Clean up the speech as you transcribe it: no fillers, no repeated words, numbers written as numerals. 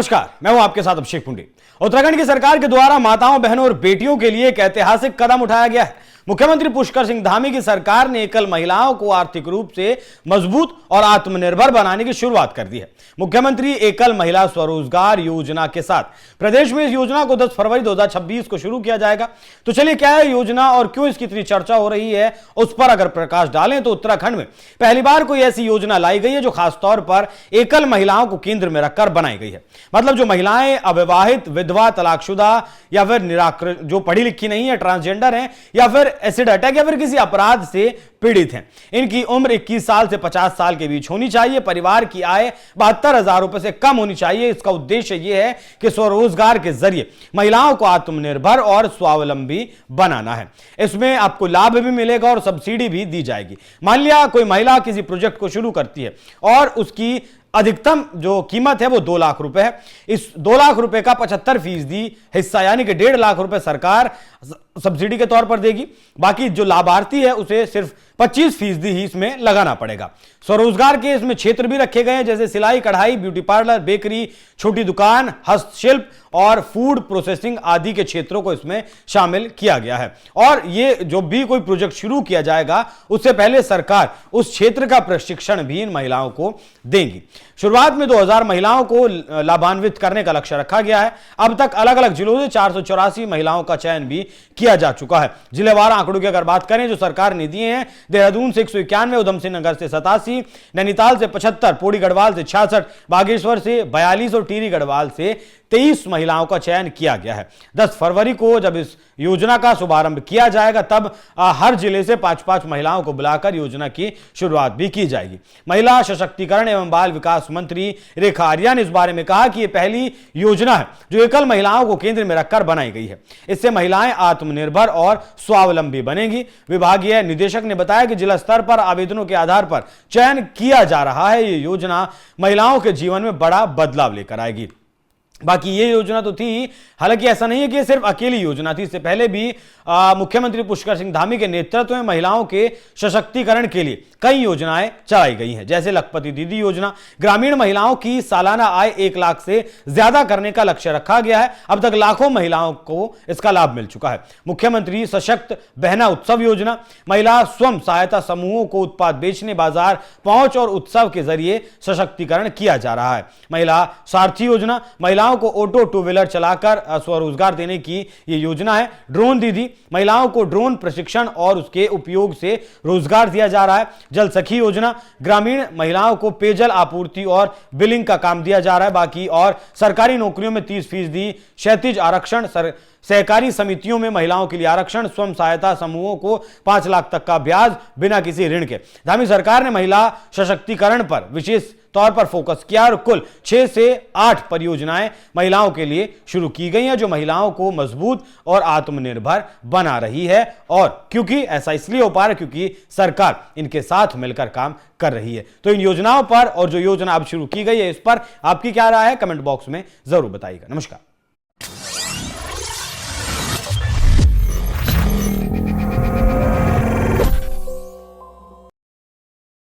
नमस्कार, मैं हूं आपके साथ अभिषेक पुंडी। उत्तराखंड की सरकार के द्वारा माताओं, बहनों और बेटियों के लिए एक ऐतिहासिक कदम उठाया गया है। मुख्यमंत्री पुष्कर सिंह धामी की सरकार ने एकल महिलाओं को आर्थिक रूप से मजबूत और आत्मनिर्भर बनाने की शुरुआत कर दी है। मुख्यमंत्री एकल महिला स्वरोजगार योजना के साथ प्रदेश में इस योजना को 10 फरवरी 2026 को शुरू किया जाएगा। तो चलिए, क्या है योजना और क्यों इसकी इतनी चर्चा हो रही है, उस पर अगर प्रकाश डालें तो उत्तराखंड में पहली बार कोई ऐसी योजना लाई गई है जो खासतौर पर एकल महिलाओं को केंद्र में रखकर बनाई गई है। मतलब जो महिलाएं अविवाहित, विधवा, तलाकशुदा या फिर जो पढ़ी लिखी नहीं है, ट्रांसजेंडर हैं या फिर एसिड अटैक या फिर किसी अपराध से पीड़ित हैं, इनकी उम्र 21 साल से 50 साल के बीच होनी चाहिए। परिवार की आय 72,000 रुपए से कम होनी चाहिए। इसका उद्देश्य यह है कि स्वरोजगार के जरिए महिलाओं को आत्मनिर्भर और स्वावलंबी बनाना है। इसमें आपको लाभ भी मिलेगा और सब्सिडी भी दी जाएगी। मान लिया कोई महिला किसी प्रोजेक्ट को शुरू करती है और उसकी अधिकतम जो कीमत है वो 2 लाख रुपए है। इस 2 लाख रुपए का 75% हिस्सा यानी कि 1.5 लाख रुपए सरकार सब्सिडी के तौर पर देगी। बाकी जो लाभार्थी है उसे सिर्फ 25% ही इसमें लगाना पड़ेगा। स्वरोजगार के इसमें क्षेत्र भी रखे गए हैं, जैसे सिलाई, कढ़ाई, ब्यूटी पार्लर, बेकरी, छोटी दुकान, हस्तशिल्प और फूड प्रोसेसिंग आदि के क्षेत्रों को इसमें शामिल किया गया है। और ये जो भी कोई प्रोजेक्ट शुरू किया जाएगा उससे पहले सरकार उस क्षेत्र का प्रशिक्षण भी इन महिलाओं को देंगी। शुरुआत में 2000 महिलाओं को लाभान्वित करने का लक्ष्य रखा गया है। अब तक अलग अलग जिलों से 484 महिलाओं का चयन भी किया जा चुका है। जिलेवार आंकड़ों की अगर बात करें जो सरकार ने दिए हैं, देहरादून से 191, उधमसिंह नगर से 87, नैनीताल से 75, पौड़ी गढ़वाल से 66, बागेश्वर से 42 और टिहरी गढ़वाल से 23 महिलाओं का चयन किया गया है। 10 फरवरी को जब इस योजना का शुभारंभ किया जाएगा तब हर जिले से 5-5 महिलाओं को बुलाकर योजना की शुरुआत भी की जाएगी। महिला सशक्तिकरण एवं बाल विकास मंत्री रेखा आर्या ने इस बारे में कहा कि यह पहली योजना है जो एकल महिलाओं को केंद्र में रखकर बनाई गई है। इससे महिलाएं आत्मनिर्भर और स्वावलंबी बनेंगी। विभागीय निदेशक ने बताया कि जिला स्तर पर आवेदनों के आधार पर चयन किया जा रहा है। यह योजना महिलाओं के जीवन में बड़ा बदलाव लेकर आएगी। बाकी ये योजना तो थी, हालांकि ऐसा नहीं है कि ये सिर्फ अकेली योजना थी। इससे पहले भी मुख्यमंत्री पुष्कर सिंह धामी के नेतृत्व में महिलाओं के सशक्तिकरण के लिए कई योजनाएं चलाई गई हैं, जैसे लखपति दीदी योजना। ग्रामीण महिलाओं की सालाना आय 1 लाख से ज्यादा करने का लक्ष्य रखा गया है। अब तक लाखों महिलाओं को इसका लाभ मिल चुका है। मुख्यमंत्री सशक्त बहना उत्सव योजना, महिला स्वयं सहायता समूहों को उत्पाद बेचने, बाजार पहुंच और उत्सव के जरिए सशक्तिकरण किया जा रहा है। महिला सारथी योजना, महिलाओं को ऑटो 2 व्हीलर चलाकर स्वरोजगार देने की यह योजना है। ड्रोन दीदी, महिलाओं को ड्रोन प्रशिक्षण और उसके उपयोग से रोजगार दिया जा रहा है। जल सखी योजना, ग्रामीण महिलाओं को पेयजल आपूर्ति और बिलिंग का काम दिया जा रहा है। बाकी और सरकारी नौकरियों में 30% क्षैतिज आरक्षण, सहकारी समितियों में महिलाओं के लिए आरक्षण, स्वयं सहायता समूहों को 5 लाख तक का ब्याज बिना किसी ऋण के। धामी सरकार ने महिला सशक्तिकरण पर विशेष तौर पर फोकस किया और कुल 6 से 8 परियोजनाएं महिलाओं के लिए शुरू की गई हैं जो महिलाओं को मजबूत और आत्मनिर्भर बना रही है। और क्योंकि ऐसा इसलिए हो पा रहा है क्योंकि सरकार इनके साथ मिलकर काम कर रही है। तो इन योजनाओं पर और जो योजना अब शुरू की गई है इस पर आपकी क्या राय है, कमेंट बॉक्स में जरूर बताइएगा। नमस्कार।